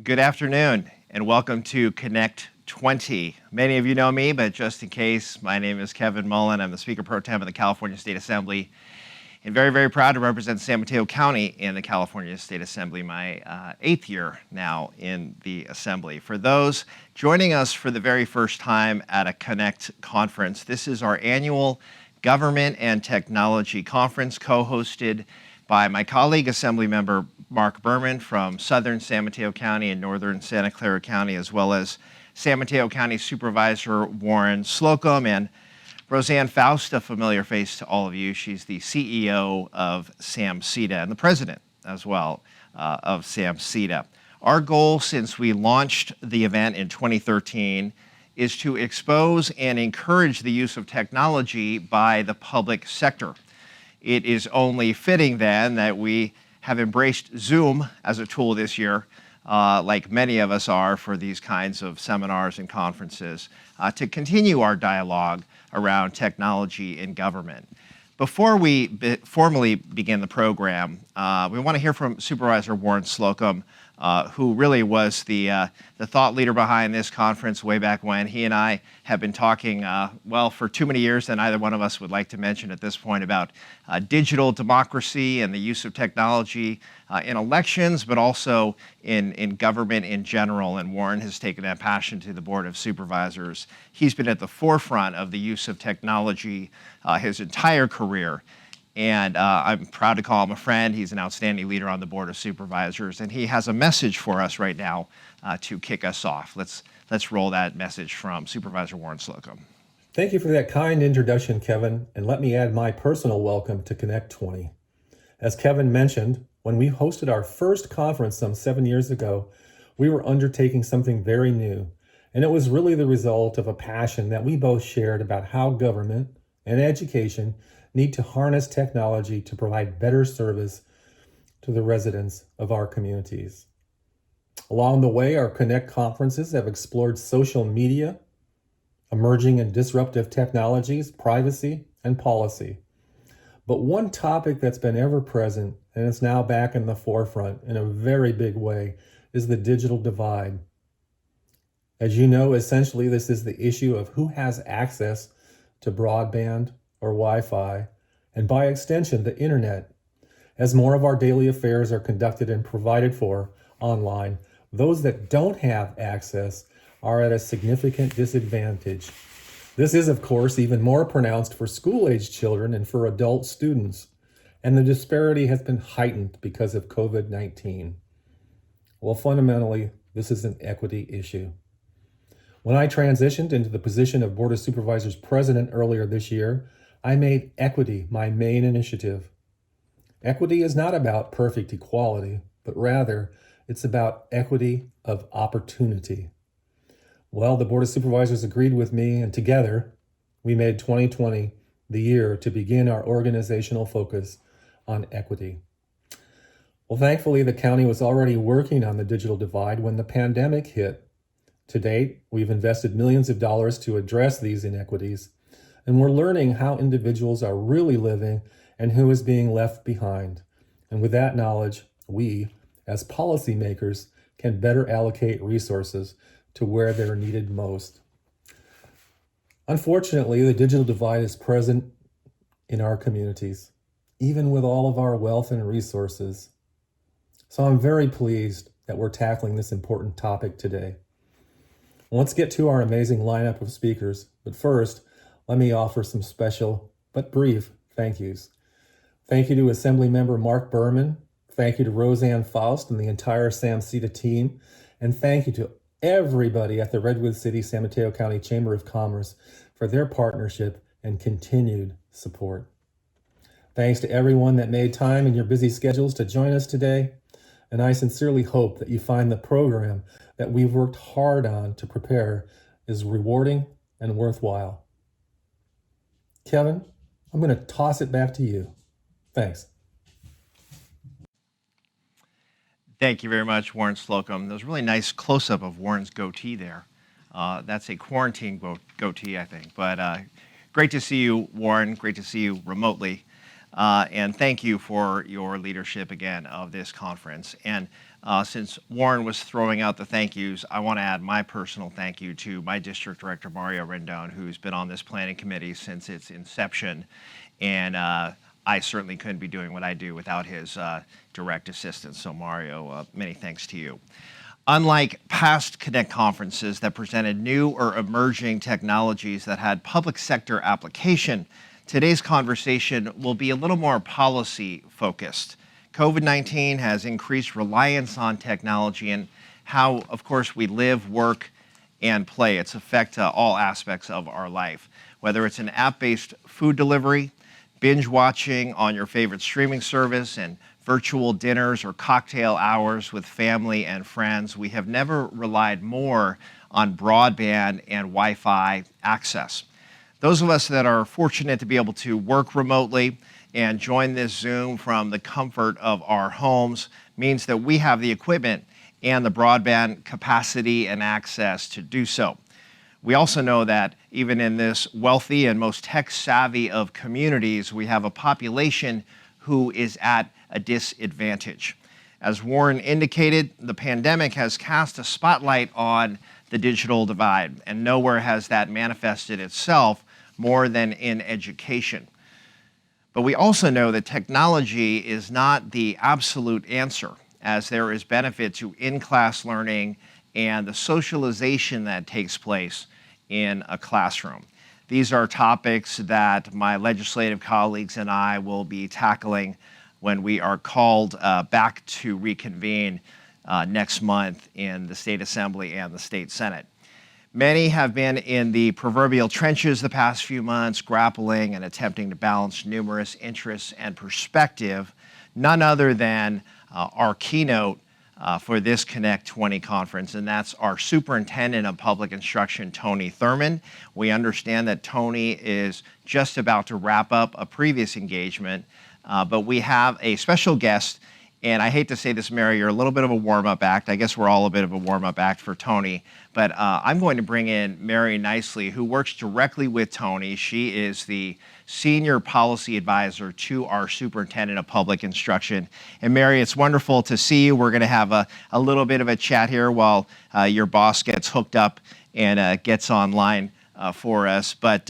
Good afternoon, and welcome to Connect20. Many of you know me, but just in case, my name is Kevin Mullen. I'm the Speaker Pro Tem of the California State Assembly, and very, very proud to represent San Mateo County in the California State Assembly, my 8th year now in the Assembly. For those joining us for the very first time at a Connect conference, this is our annual Government and Technology Conference, co-hosted by my colleague, Assemblymember Mark Thurman from Southern San Mateo County and Northern Santa Clara County, as well as San Mateo County Supervisor Warren Slocum and Roseanne Faust, a familiar face to all of you. She's the CEO of SamCETA and the president as well of SamCETA. Our goal since we launched the event in 2013 is to expose and encourage the use of technology by the public sector. It is only fitting then that we have embraced Zoom as a tool this year, like many of us are for these kinds of seminars and conferences, to continue our dialogue around technology in government. Before we formally begin the program, we want to hear from Supervisor Warren Slocum, who really was the thought leader behind this conference way back when. He and I have been talking, well, for too many years than either one of us would like to mention at this point, about digital democracy and the use of technology in elections, but also in government in general. And Warren has taken that passion to the Board of Supervisors. He's been at the forefront of the use of technology his entire career. And I'm proud to call him a friend. He's an outstanding leader on the Board of Supervisors, and he has a message for us right now to kick us off. Let's roll that message from Supervisor Warren Slocum. Thank you for that kind introduction, Kevin, and let me add my personal welcome to Connect20. As Kevin mentioned, when we hosted our first conference some 7 years ago, we were undertaking something very new, and it was really the result of a passion that we both shared about how government and education need to harness technology to provide better service to the residents of our communities. Along the way, our Connect conferences have explored social media, emerging and disruptive technologies, privacy, and policy. But one topic that's been ever present and is now back in the forefront in a very big way is the digital divide. As you know, essentially, this is the issue of who has access to broadband or Wi-Fi, and by extension, the internet. As more of our daily affairs are conducted and provided for online, those that don't have access are at a significant disadvantage. This is, of course, even more pronounced for school-age children and for adult students, and the disparity has been heightened because of COVID-19. Well, fundamentally, this is an equity issue. When I transitioned into the position of Board of Supervisors President earlier this year, I made equity my main initiative. Equity is not about perfect equality, but rather it's about equity of opportunity. Well, the Board of Supervisors agreed with me, and together we made 2020 the year to begin our organizational focus on equity. Well, thankfully, the county was already working on the digital divide when the pandemic hit. To date, we've invested millions of dollars to address these inequities, and we're learning how individuals are really living and who is being left behind. And with that knowledge, we, as policymakers, can better allocate resources to where they're needed most. Unfortunately, the digital divide is present in our communities, even with all of our wealth and resources. So I'm very pleased that we're tackling this important topic today. Let's get to our amazing lineup of speakers, but first, let me offer some special but brief thank yous. Thank you to Assemblymember Mark Thurman, thank you to Roseanne Faust and the entire SamCETA team, and thank you to everybody at the Redwood City San Mateo County Chamber of Commerce for their partnership and continued support. Thanks to everyone that made time in your busy schedules to join us today, and I sincerely hope that you find the program that we've worked hard on to prepare is rewarding and worthwhile. Kevin, I'm going to toss it back to you. Thanks. Thank you very much, Warren Slocum. There was a really nice close-up of Warren's goatee there. That's a quarantine goatee, I think. But great to see you, Warren. Great to see you remotely. And thank you for your leadership again of this conference. And since Warren was throwing out the thank yous, I want to add my personal thank you to my district director, Mario Rendon, who's been on this planning committee since its inception. And I certainly couldn't be doing what I do without his direct assistance. So Mario, many thanks to you. Unlike past Connect conferences that presented new or emerging technologies that had public sector application, today's conversation will be a little more policy focused. COVID-19 has increased reliance on technology and how, of course, we live, work, and play. It's affect all aspects of our life, whether it's an app-based food delivery, binge watching on your favorite streaming service, and virtual dinners or cocktail hours with family and friends. We have never relied more on broadband and Wi-Fi access. Those of us that are fortunate to be able to work remotely and join this Zoom from the comfort of our homes means that we have the equipment and the broadband capacity and access to do so. We also know that even in this wealthy and most tech-savvy of communities, we have a population who is at a disadvantage. As Warren indicated, the pandemic has cast a spotlight on the digital divide, and nowhere has that manifested itself more than in education. But we also know that technology is not the absolute answer, as there is benefit to in-class learning and the socialization that takes place in a classroom. These are topics that my legislative colleagues and I will be tackling when we are called back to reconvene next month in the State Assembly and the State Senate. Many have been in the proverbial trenches the past few months, grappling and attempting to balance numerous interests and perspective, none other than our keynote for this Connect20 conference, and that's our Superintendent of Public Instruction, Tony Thurman. We understand that Tony is just about to wrap up a previous engagement, but we have a special guest, and I hate to say this, Mary, you're a little bit of a warm-up act. I guess we're all a bit of a warm-up act for Tony, but I'm going to bring in Mary Nicely, who works directly with Tony. She is the Senior Policy Advisor to our Superintendent of Public Instruction. And Mary, it's wonderful to see you. We're going to have a little bit of a chat here while your boss gets hooked up and gets online for us. But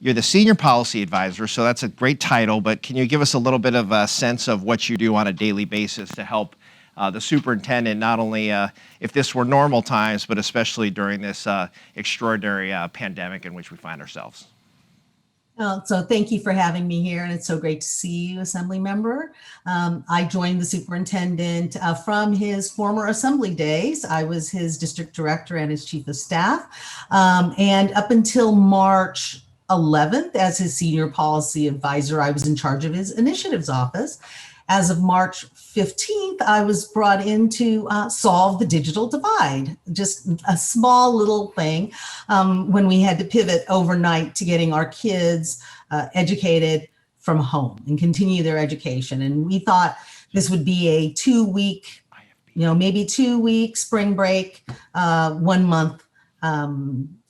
you're the Senior Policy Advisor, so that's a great title, but can you give us a little bit of a sense of what you do on a daily basis to help the superintendent, not only if this were normal times, but especially during this extraordinary pandemic in which we find ourselves? So thank you for having me here, and it's so great to see you, Assembly Member. I joined the superintendent from his former Assembly days. I was his district director and his chief of staff, and up until March 11th, as his senior policy advisor, I was in charge of his initiatives office. As of March 15th, I was brought in to solve the digital divide, just a small little thing when we had to pivot overnight to getting our kids educated from home and continue their education. And we thought this would be a 2-week, maybe 2-week spring break, 1 month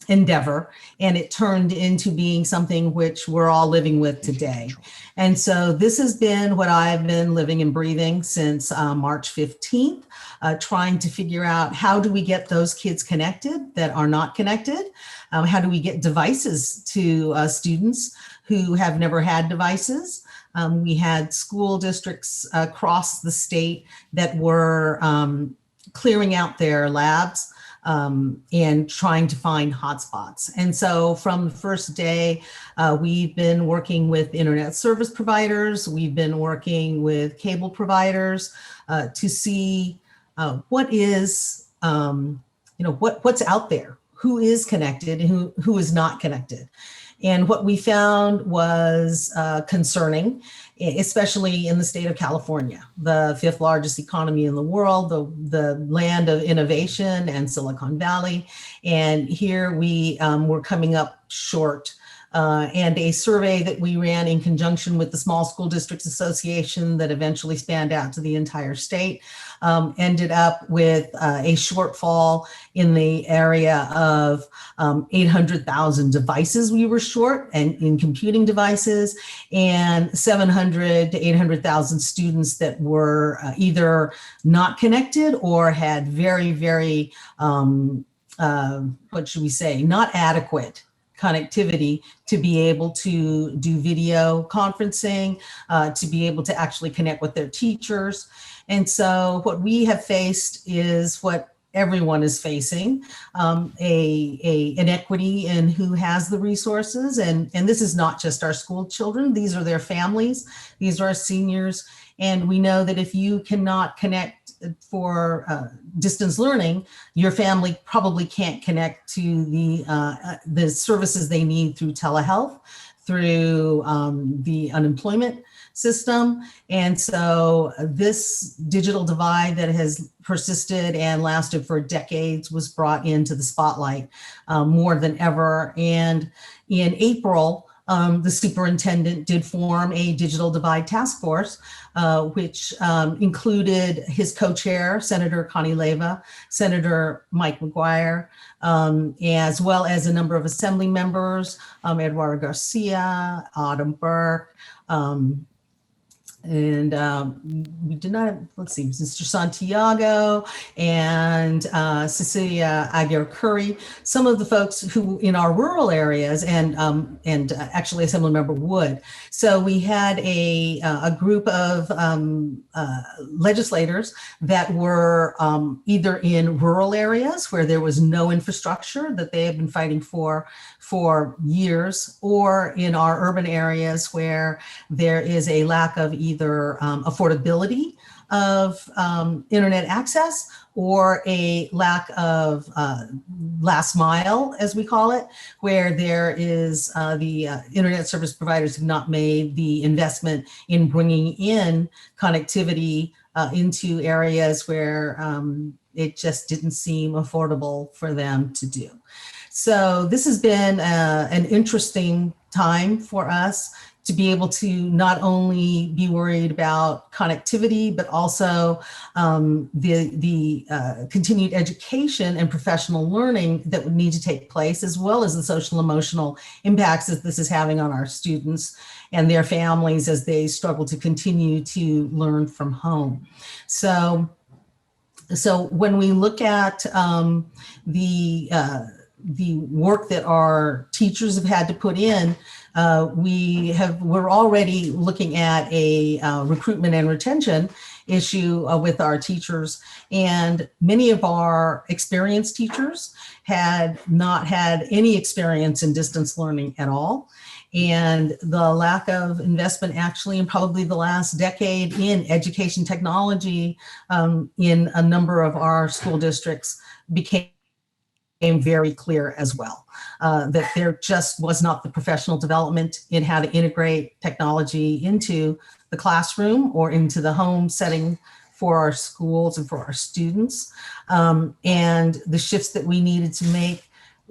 endeavor, and it turned into being something which we're all living with today. And so this has been what I've been living and breathing since March 15th, trying to figure out how do we get those kids connected that are not connected? How do we get devices to students who have never had devices? We had school districts across the state that were clearing out their labs and trying to find hotspots. And so from the first day, we've been working with internet service providers. We've been working with cable providers to see what is, what's out there, who is connected and who is not connected. And what we found was concerning, especially in the state of California, the 5th largest economy in the world, the land of innovation and Silicon Valley. And here we were coming up short and a survey that we ran in conjunction with the Small School Districts Association that eventually spanned out to the entire state, ended up with a shortfall in the area of 800,000 devices we were short, and in computing devices, and 700 to 800,000 students that were either not connected or had very, very, what should we say, not adequate connectivity to be able to do video conferencing, to be able to actually connect with their teachers. And so what we have faced is what everyone is facing, an inequity in who has the resources. And this is not just our school children, these are their families, these are our seniors. And we know that if you cannot connect for distance learning, your family probably can't connect to the services they need through telehealth, through the unemployment system. And so this digital divide that has persisted and lasted for decades was brought into the spotlight more than ever. And in April, the superintendent did form a digital divide task force, which included his co-chair, Senator Connie Leyva, Senator Mike McGuire, as well as a number of assembly members, Eduardo Garcia, Autumn Burke, and we did not, let's see, Mr. Santiago and Cecilia Aguirre Curry, some of the folks who in our rural areas, and actually Assemblymember Wood. So we had a group of legislators that were either in rural areas where there was no infrastructure that they had been fighting for years, or in our urban areas where there is a lack of either affordability of internet access or a lack of last mile, as we call it, where there is the internet service providers have not made the investment in bringing in connectivity into areas where it just didn't seem affordable for them to do. So this has been an interesting time for us to be able to not only be worried about connectivity, but also the continued education and professional learning that would need to take place, as well as the social emotional impacts that this is having on our students and their families as they struggle to continue to learn from home. So when we look at the work that our teachers have had to put in, we're already looking at a recruitment and retention issue with our teachers, and many of our experienced teachers had not had any experience in distance learning at all. And the lack of investment actually in probably the last decade in education technology in a number of our school districts became very clear as well, that there just was not the professional development in how to integrate technology into the classroom or into the home setting for our schools and for our students. And the shifts that we needed to make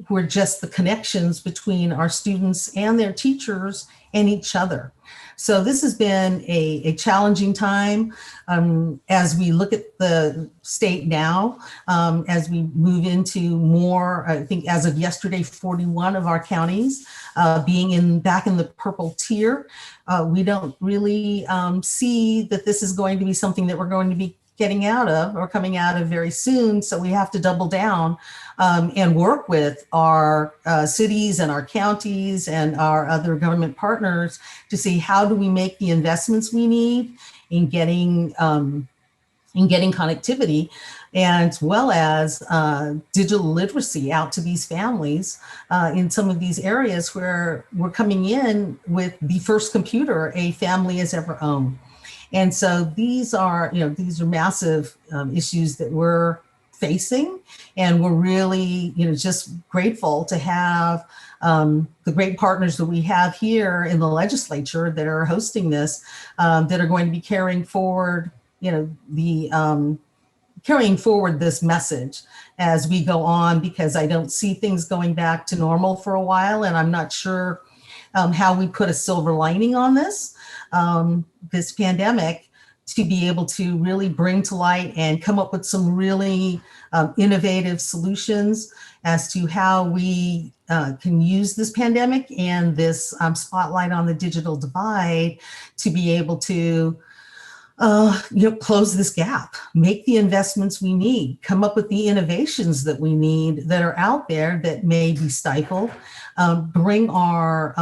were just the connections between our students and their teachers and each other. So this has been a challenging time as we look at the state now, as we move into more, I think as of yesterday, 41 of our counties being back in the purple tier. We don't really see that this is going to be something that we're going to be getting out of or coming out of very soon. So we have to double down and work with our cities and our counties and our other government partners to see how do we make the investments we need in getting connectivity, and as well as digital literacy out to these families in some of these areas where we're coming in with the first computer a family has ever owned. And so these are massive issues that we're facing, and we're really, just grateful to have the great partners that we have here in the legislature that are hosting this, that are going to be carrying forward, carrying forward this message as we go on, because I don't see things going back to normal for a while, and I'm not sure how we put a silver lining on this pandemic, to be able to really bring to light and come up with some really innovative solutions as to how we can use this pandemic and this spotlight on the digital divide to be able to close this gap, make the investments we need, come up with the innovations that we need that are out there that may be stifled, bring our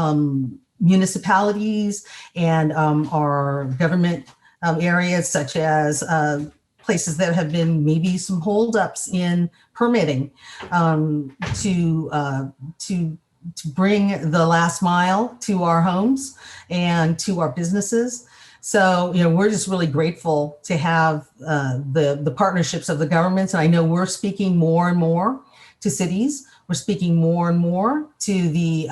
municipalities and our government areas, such as places that have been maybe some holdups in permitting, to bring the last mile to our homes and to our businesses. So, we're just really grateful to have the partnerships of the governments. And I know we're speaking more and more to cities. We're speaking more and more to the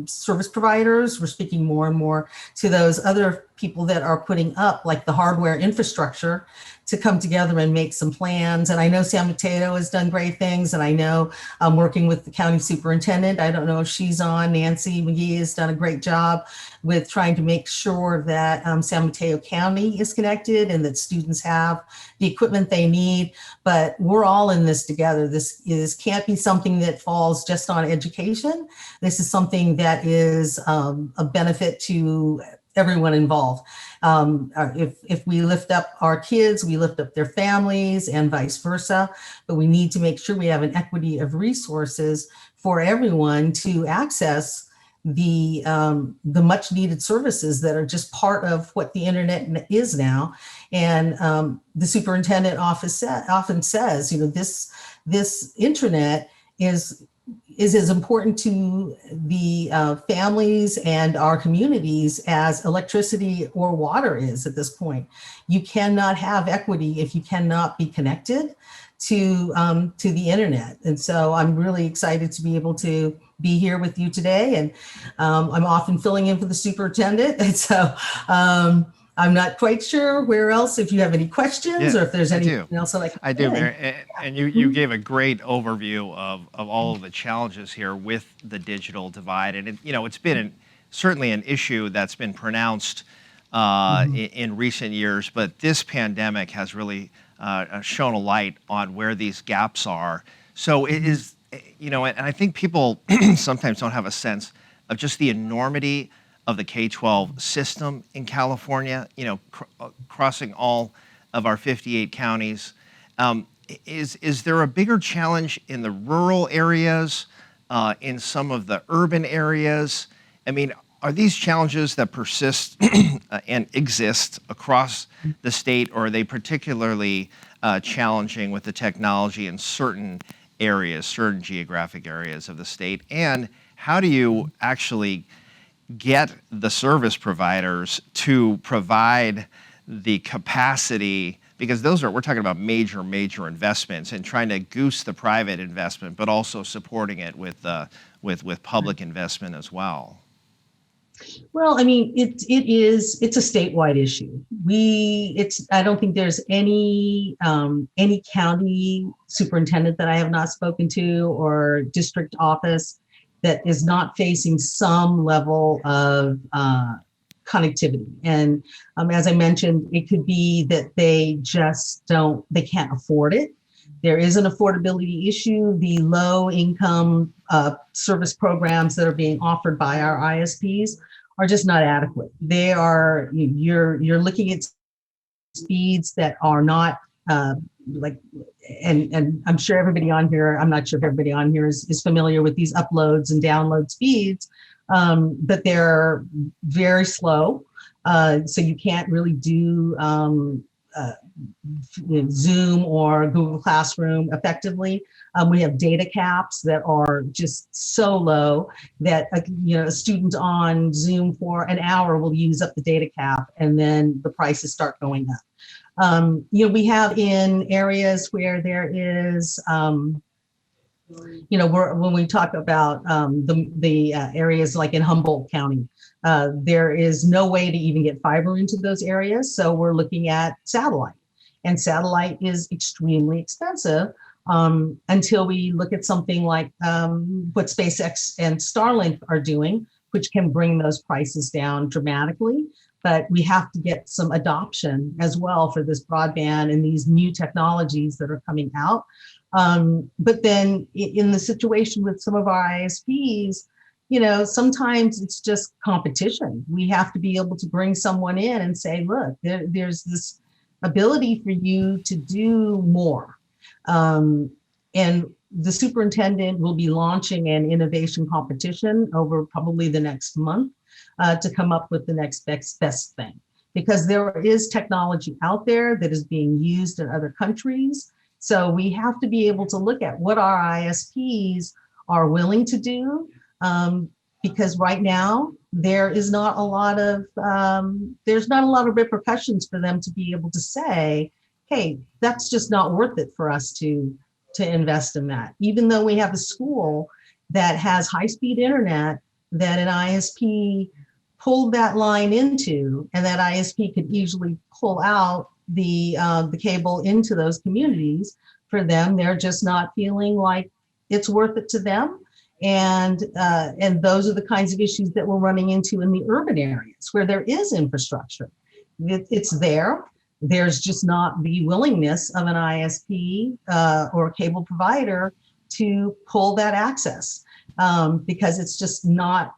service providers. We're speaking more and more to those other people that are putting up like the hardware infrastructure to come together and make some plans. And I know San Mateo has done great things. And I know I'm working with the county superintendent. I don't know if she's on. Nancy McGee has done a great job with trying to make sure that San Mateo County is connected and that students have the equipment they need. But we're all in this together. This can't be something that falls just on education. This is something that is a benefit to everyone involved. If we lift up our kids, we lift up their families and vice versa, but we need to make sure we have an equity of resources for everyone to access the much needed services that are just part of what the internet is now. And the superintendent office often says, this internet is as important to the families and our communities as electricity or water is at this point. You cannot have equity if you cannot be connected to the internet. And so I'm really excited to be able to be here with you today. And I'm often filling in for the superintendent. And so I'm not quite sure where else, if you have any questions or if there's anything else that I do, Mary. And you gave a great overview of all of the challenges here with the digital divide. And it's been certainly an issue that's been pronounced in recent years, but this pandemic has really shown a light on where these gaps are. So it is, and I think people sometimes don't have a sense of just the enormity of the K-12 system in California, crossing all of our 58 counties. Is there a bigger challenge in the rural areas, in some of the urban areas? I mean, are these challenges that persist and exist across the state, or are they particularly challenging with the technology in certain areas, certain geographic areas of the state? And how do you actually get the service providers to provide the capacity, because we're talking about major investments and trying to goose the private investment, but also supporting it with public investment as well. Well, I mean, it's a statewide issue. I don't think there's any county superintendent that I have not spoken to or district office that is not facing some level of connectivity. And as I mentioned, it could be that they can't afford it. There is an affordability issue. The low income service programs that are being offered by our ISPs are just not adequate. You're looking at speeds that are not and I'm sure everybody on here, I'm not sure if everybody on here is familiar with these uploads and download speeds, but they're very slow. So you can't really do Zoom or Google Classroom effectively. We have data caps that are just so low that a student on Zoom for an hour will use up the data cap, and then the prices start going up. We have in areas where there is, when we talk about the areas like in Humboldt County, there is no way to even get fiber into those areas. So we're looking at satellite, and satellite is extremely expensive until we look at something like what SpaceX and Starlink are doing, which can bring those prices down dramatically. But we have to get some adoption as well for this broadband and these new technologies that are coming out. But then in the situation with some of our ISPs, sometimes it's just competition. We have to be able to bring someone in and say, look, there's this ability for you to do more. And the superintendent will be launching an innovation competition over probably the next month to come up with the next best thing. Because there is technology out there that is being used in other countries. So we have to be able to look at what our ISPs are willing to do. Because right now there is not a lot of repercussions for them to be able to say, hey, that's just not worth it for us to invest in that. Even though we have a school that has high-speed internet that an ISP pulled that line into, and that ISP could easily pull out the cable into those communities. For them, they're just not feeling like it's worth it to them. And those are the kinds of issues that we're running into in the urban areas where there is infrastructure. It's there. There's just not the willingness of an ISP or a cable provider to pull that access because it's just not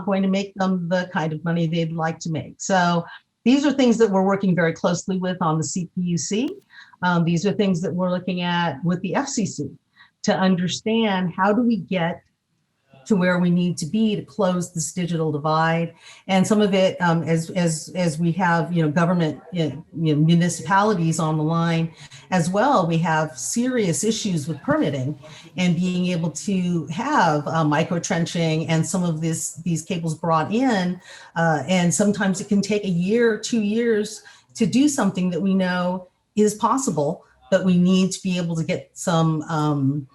going to make them the kind of money they'd like to make. So these are things that we're working very closely with on the CPUC. These are things that we're looking at with the FCC to understand how do we get to where we need to be to close this digital divide. And some of it, as we have, government, municipalities on the line as well, we have serious issues with permitting and being able to have micro trenching and some of these cables brought in. And sometimes it can take a year, 2 years to do something that we know is possible, but we need to be able to get some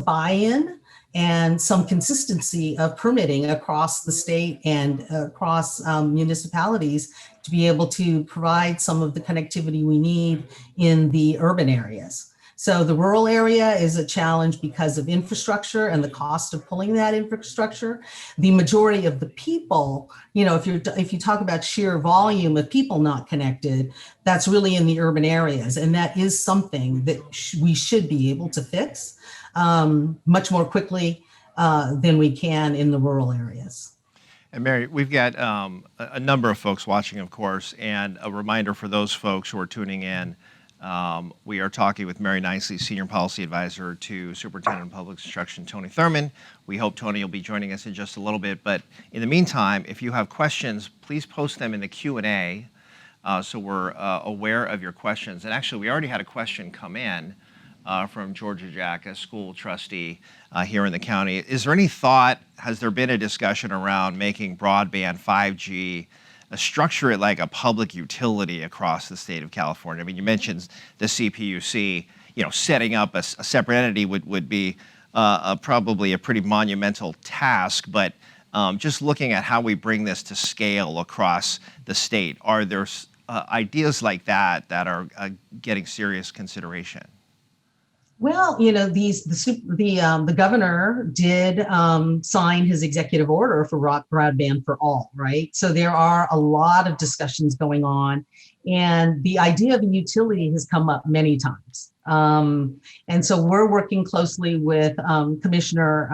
buy-in and some consistency of permitting across the state and across municipalities to be able to provide some of the connectivity we need in the urban areas. So the rural area is a challenge because of infrastructure and the cost of pulling that infrastructure. The majority of the people, if you talk about sheer volume of people not connected, that's really in the urban areas. And that is something that we should be able to fix much more quickly than we can in the rural areas. And Mary, we've got a number of folks watching, of course, and a reminder for those folks who are tuning in, we are talking with Mary Nicely, Senior Policy Advisor to Superintendent of Public Instruction, Tony Thurman. We hope Tony will be joining us in just a little bit, but in the meantime, if you have questions, please post them in the Q&A so we're aware of your questions. And actually, we already had a question come in from Georgia Jack, a school trustee here in the county. Is there any thought, has there been a discussion around making broadband 5G, structure it like a public utility across the state of California? I mean, you mentioned the CPUC, setting up a separate entity would be probably a pretty monumental task, but just looking at how we bring this to scale across the state, are there ideas like that are getting serious consideration? Well, the governor did sign his executive order for broadband for all, right? So there are a lot of discussions going on, and the idea of a utility has come up many times. And so we're working closely with Commissioner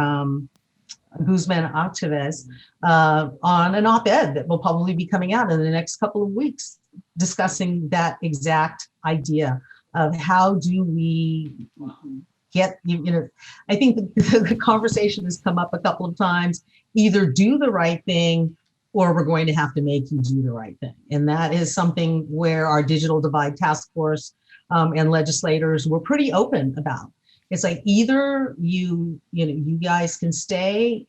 Guzman Achavez on an op-ed that will probably be coming out in the next couple of weeks, discussing that exact idea of how do we get, I think the conversation has come up a couple of times, either do the right thing or we're going to have to make you do the right thing. And that is something where our Digital Divide Task Force and legislators were pretty open about. It's like either you guys can stay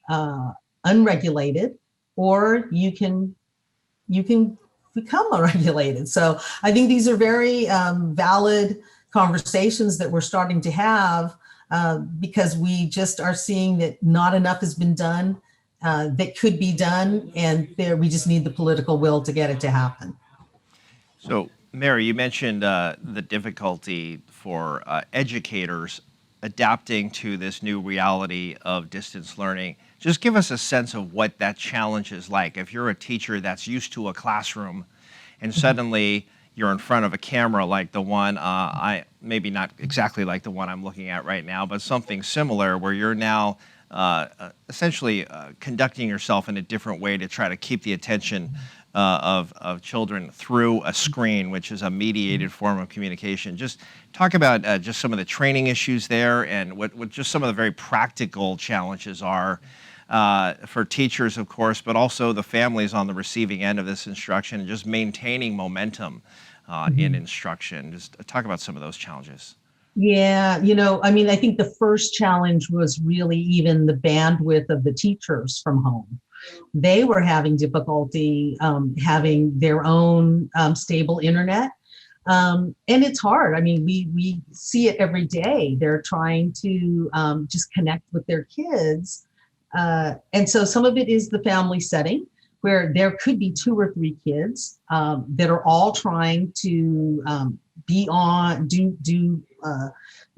unregulated or you can become regulated. So I think these are very valid conversations that we're starting to have because we just are seeing that not enough has been done that could be done, and we just need the political will to get it to happen. So, Mary, you mentioned the difficulty for educators adapting to this new reality of distance learning. Just give us a sense of what that challenge is like. If you're a teacher that's used to a classroom and suddenly you're in front of a camera like the one, maybe not exactly like the one I'm looking at right now, but something similar where you're now essentially conducting yourself in a different way to try to keep the attention of children through a screen, which is a mediated form of communication. Just talk about just some of the training issues there and what just some of the very practical challenges are for teachers, of course, but also the families on the receiving end of this instruction, and just maintaining momentum in instruction. Just talk about some of those challenges. Yeah, I think the first challenge was really even the bandwidth of the teachers from home. They were having difficulty having their own stable internet. And it's hard. I mean, we see it every day. They're trying to just connect with their kids. And so some of it is the family setting where there could be 2 or 3 kids that are all trying to do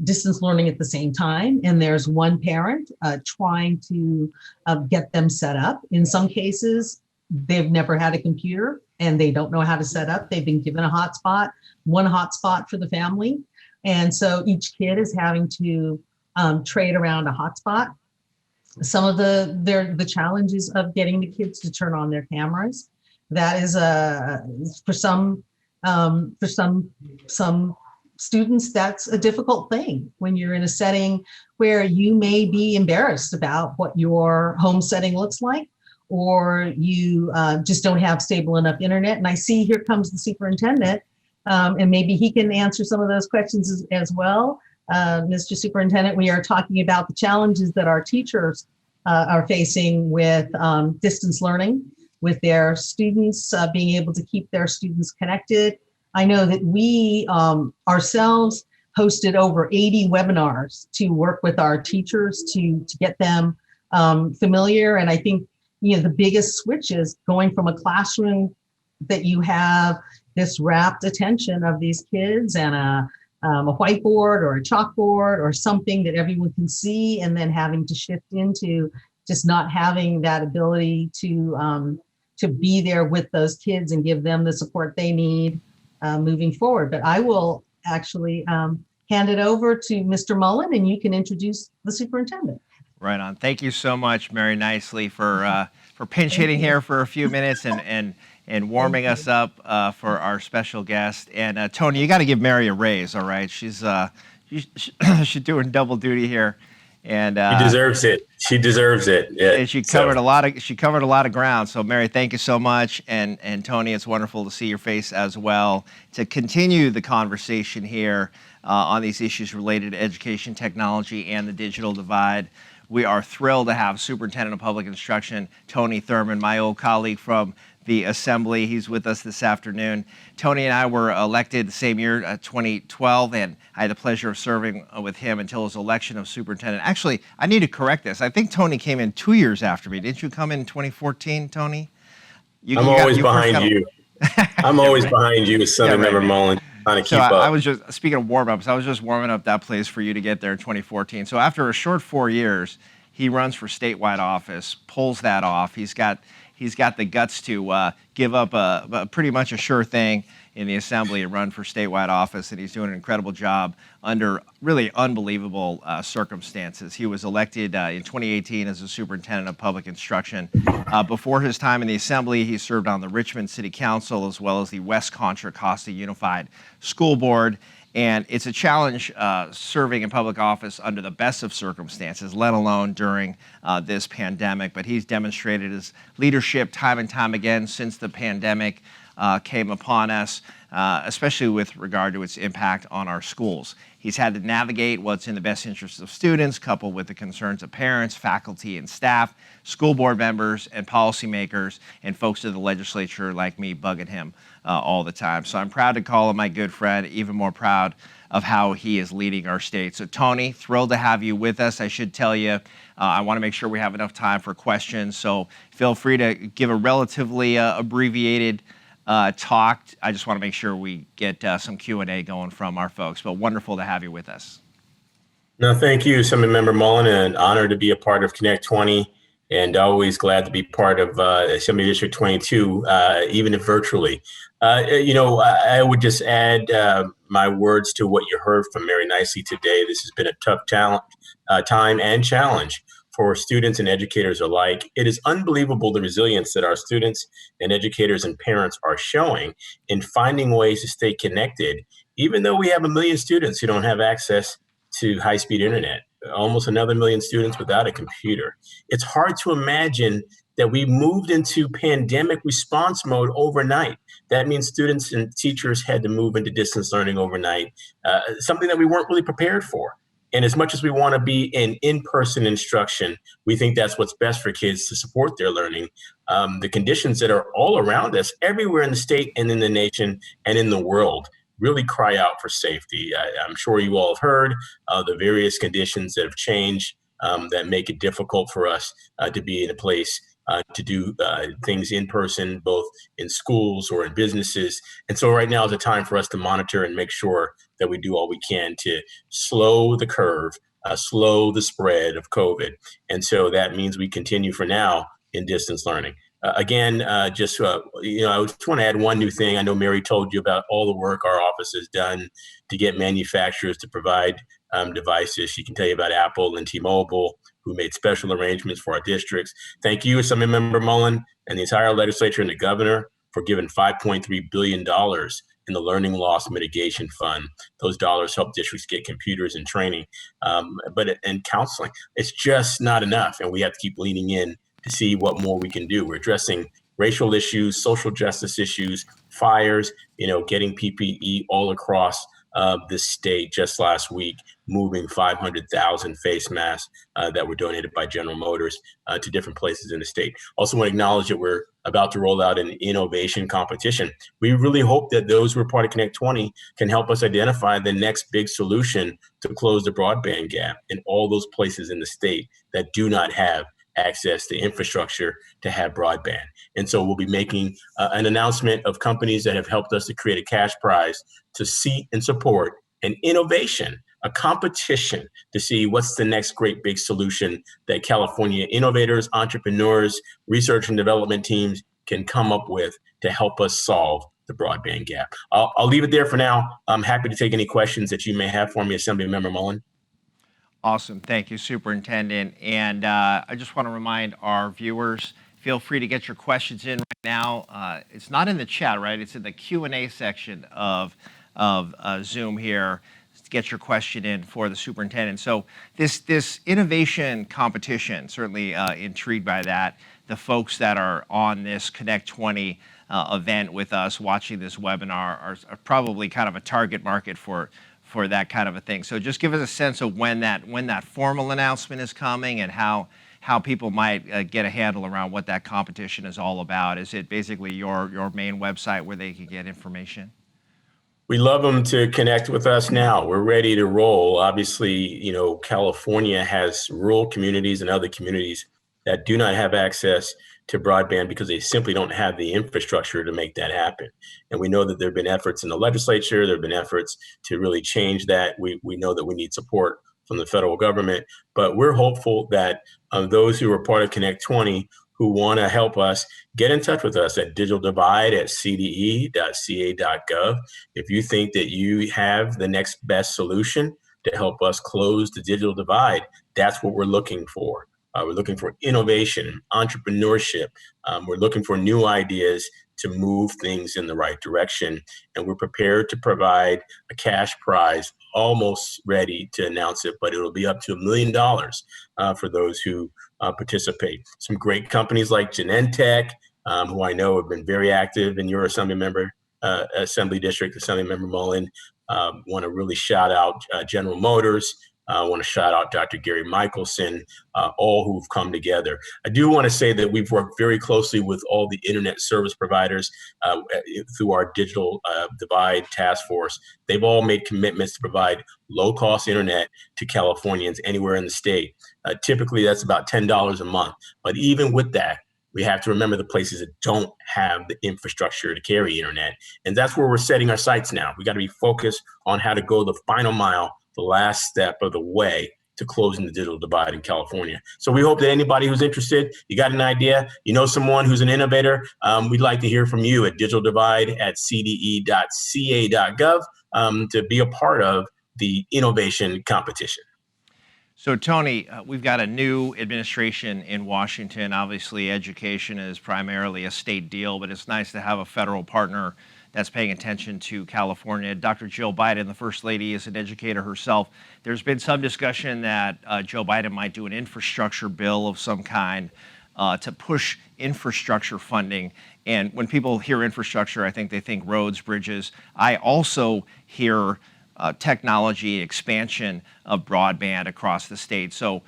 distance learning at the same time. And there's one parent trying to get them set up. In some cases, they've never had a computer and they don't know how to set up. They've been given one hotspot for the family. And so each kid is having to trade around a hotspot. Some of the challenges of getting the kids to turn on their cameras. That is for some students, that's a difficult thing when you're in a setting where you may be embarrassed about what your home setting looks like, or you just don't have stable enough internet. And I see here comes the superintendent, and maybe he can answer some of those questions as well. Mr. Superintendent, we are talking about the challenges that our teachers are facing with distance learning, with their students being able to keep their students connected. I know that we ourselves hosted over 80 webinars to work with our teachers to get them familiar. And I think, the biggest switch is going from a classroom that you have this rapt attention of these kids and a whiteboard or a chalkboard or something that everyone can see, and then having to shift into just not having that ability to be there with those kids and give them the support they need moving forward. But I will actually hand it over to Mr. Mullen, and you can introduce the superintendent. Right on. Thank you so much, Mary Nicely, for pinch hitting here for a few minutes and warming us up for our special guest. And Tony, you got to give Mary a raise, all right? She's doing double duty here, and she deserves it. She deserves it. Yeah. And she covered a lot of ground. So Mary, thank you so much, and Tony, it's wonderful to see your face as well. To continue the conversation here on these issues related to education technology and the digital divide, we are thrilled to have Superintendent of Public Instruction Tony Thurman, my old colleague from the Assembly. He's with us this afternoon. Tony and I were elected the same year, 2012, and I had the pleasure of serving with him until his election of superintendent. Actually, I need to correct this. I think Tony came in 2 years after me. Didn't you come in 2014, Tony? I'm always behind you. I'm always behind you, Assembly Member Mullen, trying to keep up. I was just, speaking of warm-ups, I was just warming up that place for you to get there in 2014. So after a short 4 years, he runs for statewide office, pulls that off. He's got the guts to give up a pretty much a sure thing in the Assembly and run for statewide office, and he's doing an incredible job under really unbelievable circumstances. He was elected in 2018 as a superintendent of public instruction. Before his time in the Assembly, he served on the Richmond City Council as well as the West Contra Costa Unified School Board. And it's a challenge serving in public office under the best of circumstances, let alone during this pandemic. But he's demonstrated his leadership time and time again since the pandemic came upon us, especially with regard to its impact on our schools. He's had to navigate what's in the best interest of students, coupled with the concerns of parents, faculty, and staff, school board members, and policymakers, and folks in the legislature like me bugging him all the time. So I'm proud to call him my good friend, even more proud of how he is leading our state. So Tony, thrilled to have you with us. I should tell you, I want to make sure we have enough time for questions, so feel free to give a relatively abbreviated talk. I just want to make sure we get some Q&A going from our folks, but wonderful to have you with us. No, thank you, Assemblymember Mullen, and an honor to be a part of Connect 20, and always glad to be part of Assembly District 22, even if virtually. I would just add my words to what you heard from Mary Nicely today. This has been a tough time and challenge for students and educators alike. It is unbelievable the resilience that our students and educators and parents are showing in finding ways to stay connected, even though we have a million students who don't have access to high-speed internet, almost another million students without a computer. It's hard to imagine that we moved into pandemic response mode overnight. That means students and teachers had to move into distance learning overnight, something that we weren't really prepared for. And as much as we want to be in in-person instruction, we think that's what's best for kids to support their learning. The conditions that are all around us, everywhere in the state and in the nation and in the world, really cry out for safety. I'm sure you all have heard the various conditions that have changed that make it difficult for us to be in a place to do things in person, both in schools or in businesses. And so right now is a time for us to monitor and make sure that we do all we can to slow the curve, slow the spread of COVID. And so that means we continue for now in distance learning. I just want to add one new thing. I know Mary told you about all the work our office has done to get manufacturers to provide devices. She can tell you about Apple and T-Mobile, who made special arrangements for our districts. Thank you, Assemblymember Mullen, and the entire legislature and the governor for giving $5.3 billion in the Learning Loss Mitigation Fund. Those dollars help districts get computers and training, and counseling. It's just not enough, and we have to keep leaning in to see what more we can do. We're addressing racial issues, social justice issues, fires, getting PPE all across the state. Just last week, moving 500,000 face masks that were donated by General Motors to different places in the state. Also want to acknowledge that we're about to roll out an innovation competition. We really hope that those who are part of Connect 20 can help us identify the next big solution to close the broadband gap in all those places in the state that do not have access to infrastructure to have broadband. And so we'll be making an announcement of companies that have helped us to create a cash prize to seat and support an innovation, a competition to see what's the next great big solution that California innovators, entrepreneurs, research and development teams can come up with to help us solve the broadband gap. I'll leave it there for now. I'm happy to take any questions that you may have for me, Assemblymember Mullen. Awesome. Thank you, Superintendent. And I just want to remind our viewers, feel free to get your questions in right now. It's not in the chat, right? It's in the Q&A section of Zoom here. Get your question in for the superintendent. So this innovation competition, certainly intrigued by that. The folks that are on this Connect 20 event with us watching this webinar are probably kind of a target market for that kind of a thing. So just give us a sense of when that formal announcement is coming and how people might get a handle around what that competition is all about. Is it basically your main website where they can get information? We love them to connect with us now. We're ready to roll. Obviously, California has rural communities and other communities that do not have access to broadband because they simply don't have the infrastructure to make that happen. And we know that there have been efforts in the legislature. There have been efforts to really change that. We know that we need support from the federal government, but we're hopeful that those who are part of Connect 20 who want to help us, get in touch with us at digitaldivide@cde.ca.gov. If you think that you have the next best solution to help us close the digital divide, that's what we're looking for. We're looking for innovation, entrepreneurship. We're looking for new ideas to move things in the right direction. And we're prepared to provide a cash prize, almost ready to announce it, but it'll be up to $1 million for those who participate. Some great companies like Genentech, who I know have been very active in your Assembly District, Assemblymember Mullen. Want to really shout out General Motors. I want to shout out Dr. Gary Michelson, all who've come together. I do want to say that we've worked very closely with all the internet service providers through our Digital Divide Task Force. They've all made commitments to provide low-cost internet to Californians anywhere in the state. Typically, that's about $10 a month. But even with that, we have to remember the places that don't have the infrastructure to carry internet. And that's where we're setting our sights now. We got to be focused on how to go the final mile the last step of the way to closing the digital divide in California. So we hope that anybody who's interested, you got an idea, you know someone who's an innovator, we'd like to hear from you at digitaldivide@cde.ca.gov to be a part of the innovation competition. So, Tony, we've got a new administration in Washington. Obviously, education is primarily a state deal, but it's nice to have a federal partner that's paying attention to California. Dr. Jill Biden, the First Lady, is an educator herself. There's been some discussion that Joe Biden might do an infrastructure bill of some kind to push infrastructure funding. And when people hear infrastructure, I think they think roads, bridges. I also hear technology expansion of broadband across the state. So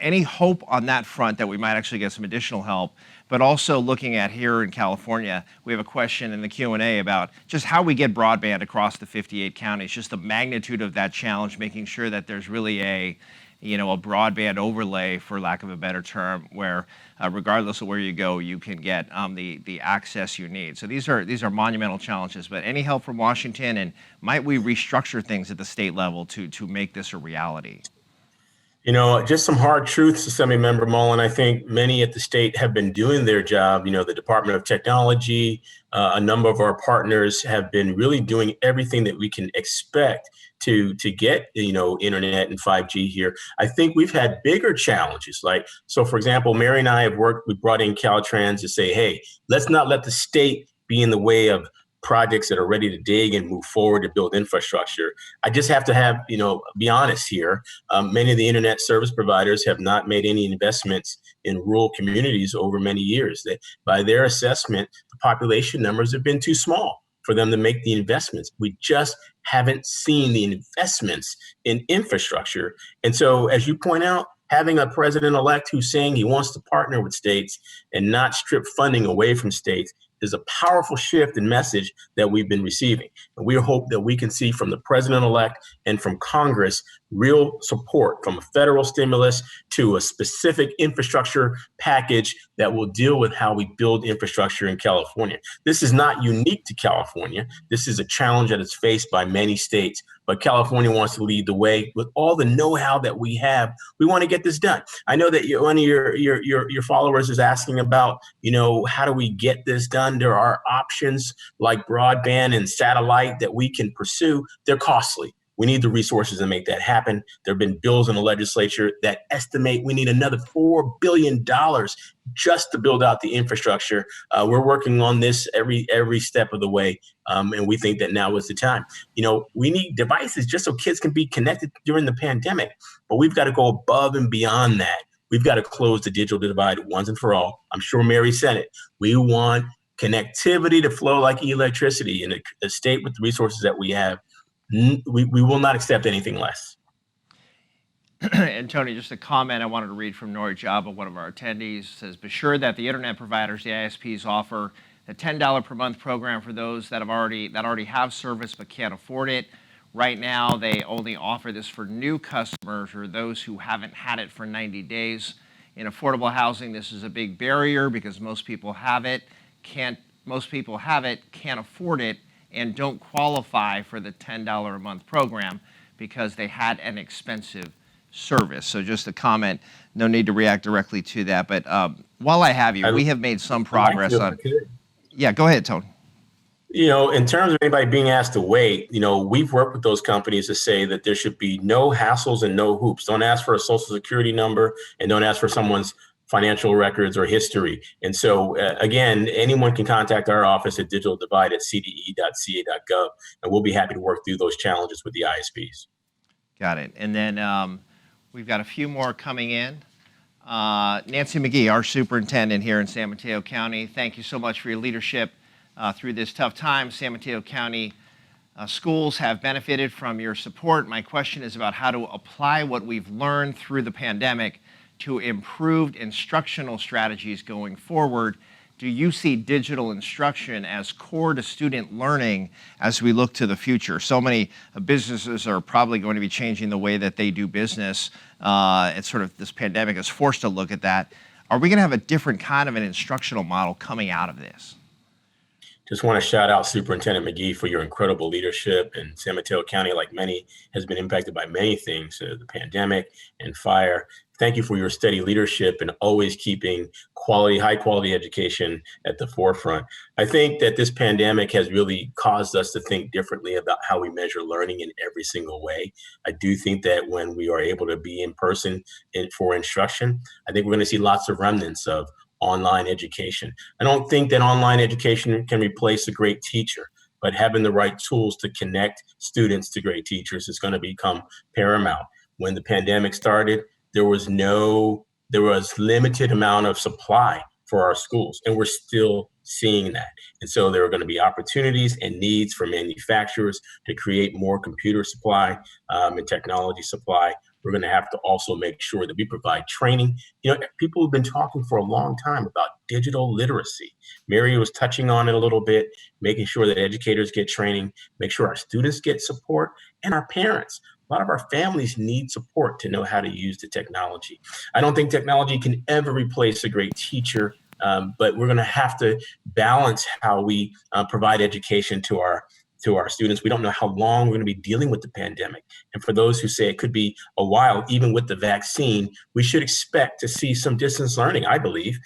any hope on that front that we might actually get some additional help? But also looking at here in California, we have a question in the Q&A about just how we get broadband across the 58 counties, just the magnitude of that challenge, making sure that there's really a broadband overlay, for lack of a better term, where regardless of where you go, you can get the access you need. So these are monumental challenges, but any help from Washington, and might we restructure things at the state level to make this a reality? Just some hard truths, Assemblymember Mullen. I think many at the state have been doing their job. The Department of Technology, a number of our partners have been really doing everything that we can expect to get, internet and 5G here. I think we've had bigger challenges. So for example, Mary and I we brought in Caltrans to say, hey, let's not let the state be in the way of projects that are ready to dig and move forward to build infrastructure. I just have to be honest here. Many of the internet service providers have not made any investments in rural communities over many years. By their assessment, the population numbers have been too small for them to make the investments. We just haven't seen the investments in infrastructure. And so, as you point out, having a president-elect who's saying he wants to partner with states and not strip funding away from states is a powerful shift in message that we've been receiving. And we hope that we can see from the president-elect and from Congress real support, from a federal stimulus to a specific infrastructure package that will deal with how we build infrastructure in California. This is not unique to California. This is a challenge that is faced by many states, but California wants to lead the way with all the know-how that we have. We want to get this done. I know that one of your followers is asking about, how do we get this done? There are options like broadband and satellite that we can pursue. They're costly. We need the resources to make that happen. There have been bills in the legislature that estimate we need another $4 billion just to build out the infrastructure. We're working on this every step of the way, and we think that now is the time. We need devices just so kids can be connected during the pandemic, but we've got to go above and beyond that. We've got to close the digital divide once and for all. I'm sure Mary said it. We want connectivity to flow like electricity in a state with the resources that we have. We will not accept anything less. And Tony, just a comment I wanted to read from Nori Jabba, one of our attendees, says, be sure that the internet providers, the ISPs, offer a $10 per month program for those that already have service but can't afford it. Right now, they only offer this for new customers or those who haven't had it for 90 days. In affordable housing, this is a big barrier because most people have it, can't afford it, and don't qualify for the $10 a month program because they had an expensive service. So just a comment, no need to react directly to that. But while I have you, we have made some progress on. Yeah, go ahead, Tony. In terms of anybody being asked to wait, we've worked with those companies to say that there should be no hassles and no hoops. Don't ask for a social security number and don't ask for someone's financial records or history. And so, again, anyone can contact our office at digitaldivide@cde.ca.gov, and we'll be happy to work through those challenges with the ISPs. Got it. And then we've got a few more coming in. Nancy McGee, our superintendent here in San Mateo County, thank you so much for your leadership through this tough time. San Mateo County schools have benefited from your support. My question is about how to apply what we've learned through the pandemic to improved instructional strategies going forward. Do you see digital instruction as core to student learning as we look to the future? So many businesses are probably going to be changing the way that they do business. It's sort of this pandemic has forced a look at that. Are we going to have a different kind of an instructional model coming out of this? Just want to shout out Superintendent McGee for your incredible leadership. And San Mateo County, like many, has been impacted by many things, the pandemic and fire. Thank you for your steady leadership and always keeping high quality education at the forefront. I think that this pandemic has really caused us to think differently about how we measure learning in every single way. I do think that when we are able to be in person for instruction, I think we're going to see lots of remnants of online education. I don't think that online education can replace a great teacher, but having the right tools to connect students to great teachers is going to become paramount. When the pandemic started, there was limited amount of supply for our schools, and we're still seeing that. And so there are going to be opportunities and needs for manufacturers to create more computer supply and technology supply. We're going to have to also make sure that we provide training. People have been talking for a long time about digital literacy. Mary was touching on it a little bit, making sure that educators get training, make sure our students get support, and our parents. A lot of our families need support to know how to use the technology. I don't think technology can ever replace a great teacher, but we're going to have to balance how we provide education to our students. We don't know how long we're going to be dealing with the pandemic. And for those who say it could be a while, even with the vaccine, we should expect to see some distance learning, I believe,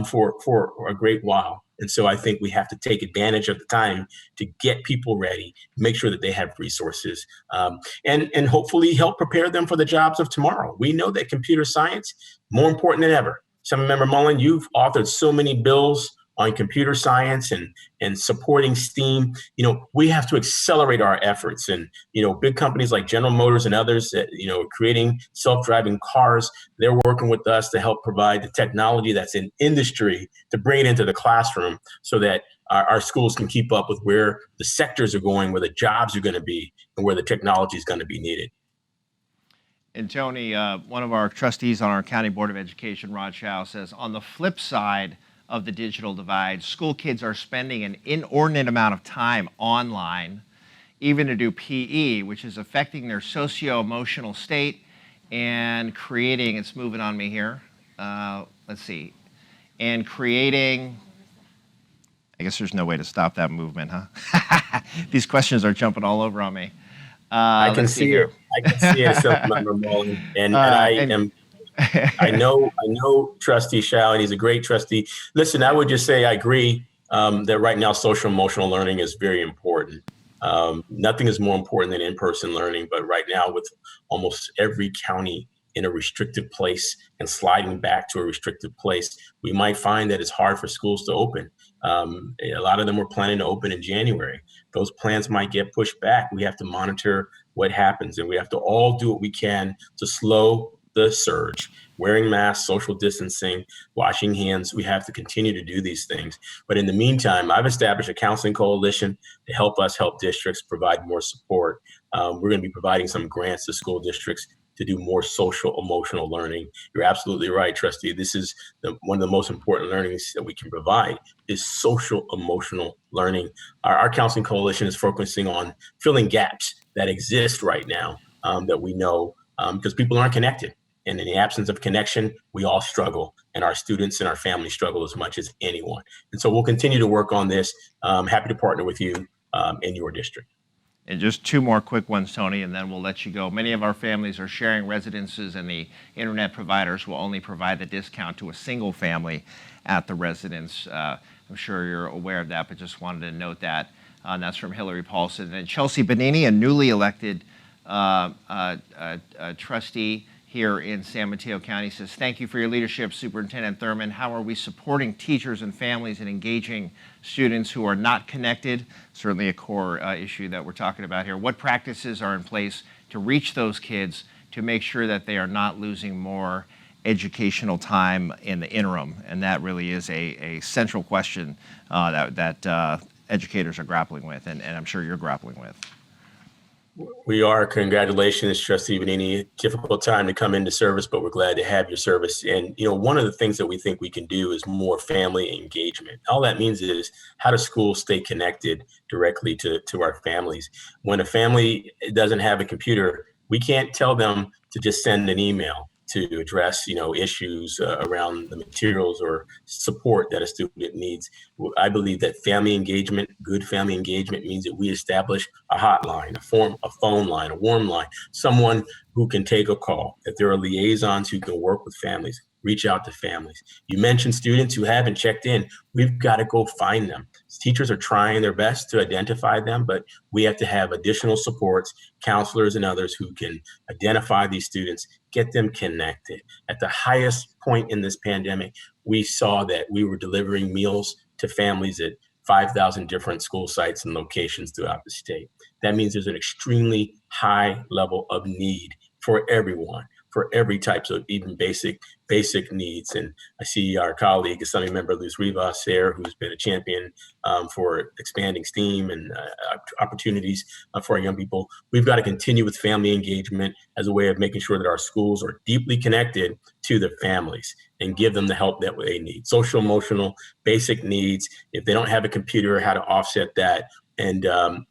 for a great while. And so I think we have to take advantage of the time to get people ready, make sure that they have resources, and hopefully help prepare them for the jobs of tomorrow. We know that computer science, more important than ever. Member Mullen, you've authored so many bills on computer science and supporting STEAM. We have to accelerate our efforts. And, big companies like General Motors and others that, creating self-driving cars, they're working with us to help provide the technology that's in industry to bring it into the classroom so that our schools can keep up with where the sectors are going, where the jobs are going to be, and where the technology is going to be needed. And Tony, one of our trustees on our County Board of Education, Rod Chow, says, on the flip side of the digital divide, school kids are spending an inordinate amount of time online, even to do PE, which is affecting their socio-emotional state and creating, it's moving on me here, and creating, I guess there's no way to stop that movement, huh? These questions are jumping all over on me. I can see it. I can see it, Member Mullen, and I know Trustee Shao, and he's a great trustee. Listen, I would just say I agree that right now social emotional learning is very important. Nothing is more important than in-person learning, but right now with almost every county in a restricted place and sliding back to a restricted place, we might find that it's hard for schools to open. A lot of them were planning to open in January. Those plans might get pushed back. We have to monitor what happens, and we have to all do what we can to slow the surge. Wearing masks, social distancing, washing hands, we have to continue to do these things. But in the meantime, I've established a counseling coalition to help us help districts provide more support. We're going to be providing some grants to school districts to do more social emotional learning. You're absolutely right, Trustee. This is one of the most important learnings that we can provide is social emotional learning. Our counseling coalition is focusing on filling gaps that exist right now that we know because people aren't connected. And in the absence of connection, we all struggle, and our students and our families struggle as much as anyone. And so we'll continue to work on this. Happy to partner with you in your district. And just two more quick ones, Tony, and then we'll let you go. Many of our families are sharing residences, and the internet providers will only provide the discount to a single family at the residence. I'm sure you're aware of that, but just wanted to note that. And that's from Hillary Paulson. And Chelsea Bonini, a newly elected trustee here in San Mateo County, says, thank you for your leadership, Superintendent Thurman. How are we supporting teachers and families and engaging students who are not connected? Certainly a core issue that we're talking about here. What practices are in place to reach those kids to make sure that they are not losing more educational time in the interim? And that really is a central question that educators are grappling with, and I'm sure you're grappling with. We are. Congratulations, Trustee Bonini. Difficult time to come into service, but we're glad to have your service. And, one of the things that we think we can do is more family engagement. All that means is how do schools stay connected directly to our families? When a family doesn't have a computer, we can't tell them to just send an email. to address, issues around the materials or support that a student needs. I believe that good family engagement means that we establish a hotline, a phone line, a warm line, someone who can take a call, that there are liaisons who can work with families, reach out to families. You mentioned students who haven't checked in. We've got to go find them. Teachers are trying their best to identify them, but we have to have additional supports, counselors and others who can identify these students, get them connected. At the highest point in this pandemic, we saw that we were delivering meals to families at 5,000 different school sites and locations throughout the state. That means there's an extremely high level of need for everyone, for every type of even basic needs. And I see our colleague, Assembly Member Luz Rivas there, who's been a champion for expanding STEAM and opportunities for our young people. We've got to continue with family engagement as a way of making sure that our schools are deeply connected to the families and give them the help that they need. Social, emotional, basic needs. If they don't have a computer, how to offset that, and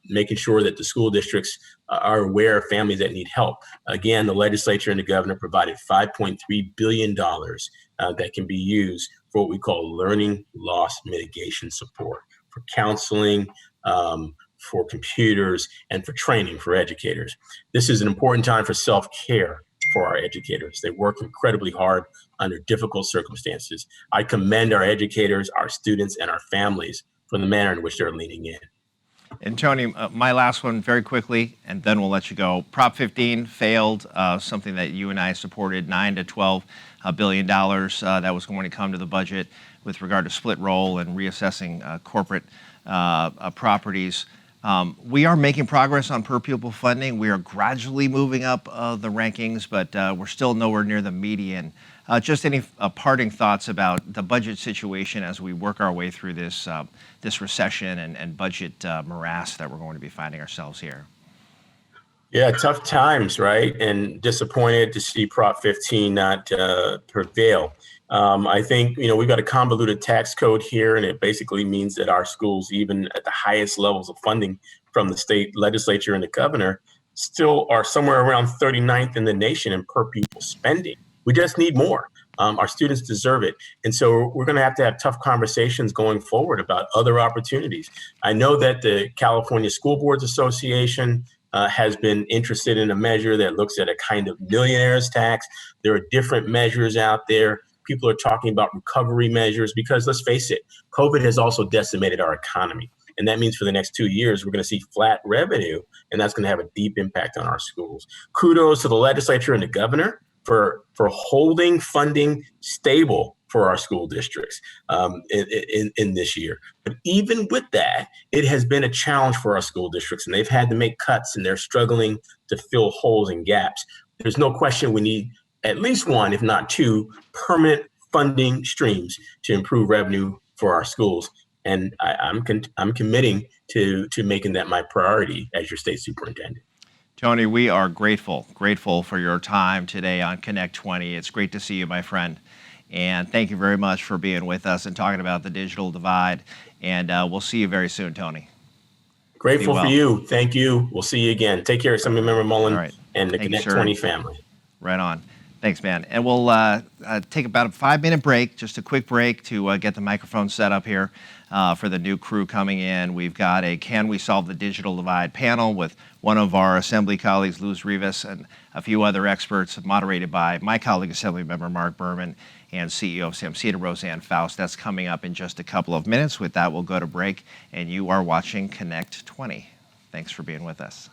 making sure that the school districts are aware of families that need help. Again, the legislature and the governor provided $5.3 billion that can be used for what we call learning loss mitigation support, for counseling, for computers, and for training for educators. This is an important time for self-care for our educators. They work incredibly hard under difficult circumstances. I commend our educators, our students, and our families for the manner in which they're leaning in. And Tony, my last one very quickly, and then we'll let you go. Prop 15 failed, something that you and I supported, $9 to $12 billion that was going to come to the budget with regard to split roll and reassessing corporate properties. We are making progress on per pupil funding. We are gradually moving up the rankings, but we're still nowhere near the median. Just any parting thoughts about the budget situation as we work our way through this recession and budget morass that we're going to be finding ourselves here? Yeah, tough times, right? And disappointed to see Prop 15 not prevail. I think, we've got a convoluted tax code here, and it basically means that our schools, even at the highest levels of funding from the state legislature and the governor, still are somewhere around 39th in the nation in per pupil spending. We just need more. Our students deserve it. And so we're going to have tough conversations going forward about other opportunities. I know that the California School Boards Association has been interested in a measure that looks at a kind of millionaire's tax. There are different measures out there. People are talking about recovery measures because, let's face it, COVID has also decimated our economy. And that means for the next 2 years, we're going to see flat revenue, and that's going to have a deep impact on our schools. Kudos to the legislature and the governor for holding funding stable for our school districts in this year. But even with that, it has been a challenge for our school districts, and they've had to make cuts, and they're struggling to fill holes and gaps. There's no question we need at least one, if not two, permanent funding streams to improve revenue for our schools. And I'm committing to making that my priority as your state superintendent. Tony, we are grateful for your time today on Connect 20. It's great to see you, my friend. And thank you very much for being with us and talking about the digital divide. And we'll see you very soon, Tony. Grateful for you. Thank you. We'll see you again. Take care, Assembly Member Mullen and the Connect 20 family. Right on. Thanks, man. And we'll take about a 5-minute break, just a quick break to get the microphone set up here for the new crew coming in. We've got a Can We Solve the Digital Divide panel with one of our Assembly colleagues, Luz Rivas, and a few other experts, moderated by my colleague, Assembly Member Mark Berman, and CEO of Samceda, Roseanne Faust. That's coming up in just a couple of minutes. With that, we'll go to break, and you are watching Connect 20. Thanks for being with us.